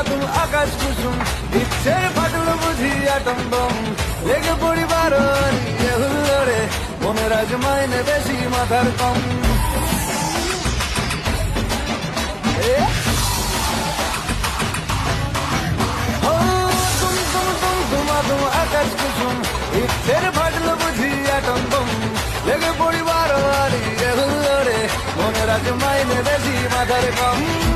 তুম আকাশ কুসুম ইচ্ছের ফাটলো বুঝি আটম বম লেগে পরিবার হুল্লোড়ে মনের আজ মাইনে বেশি মাথার কম তুম আকাশ কুসুম ইচ্ছের ফাটলো বুঝি আটম বম লেগে পরিবার হুল্লোড়ে মনের আজ মাইনে বেশি মাথার কম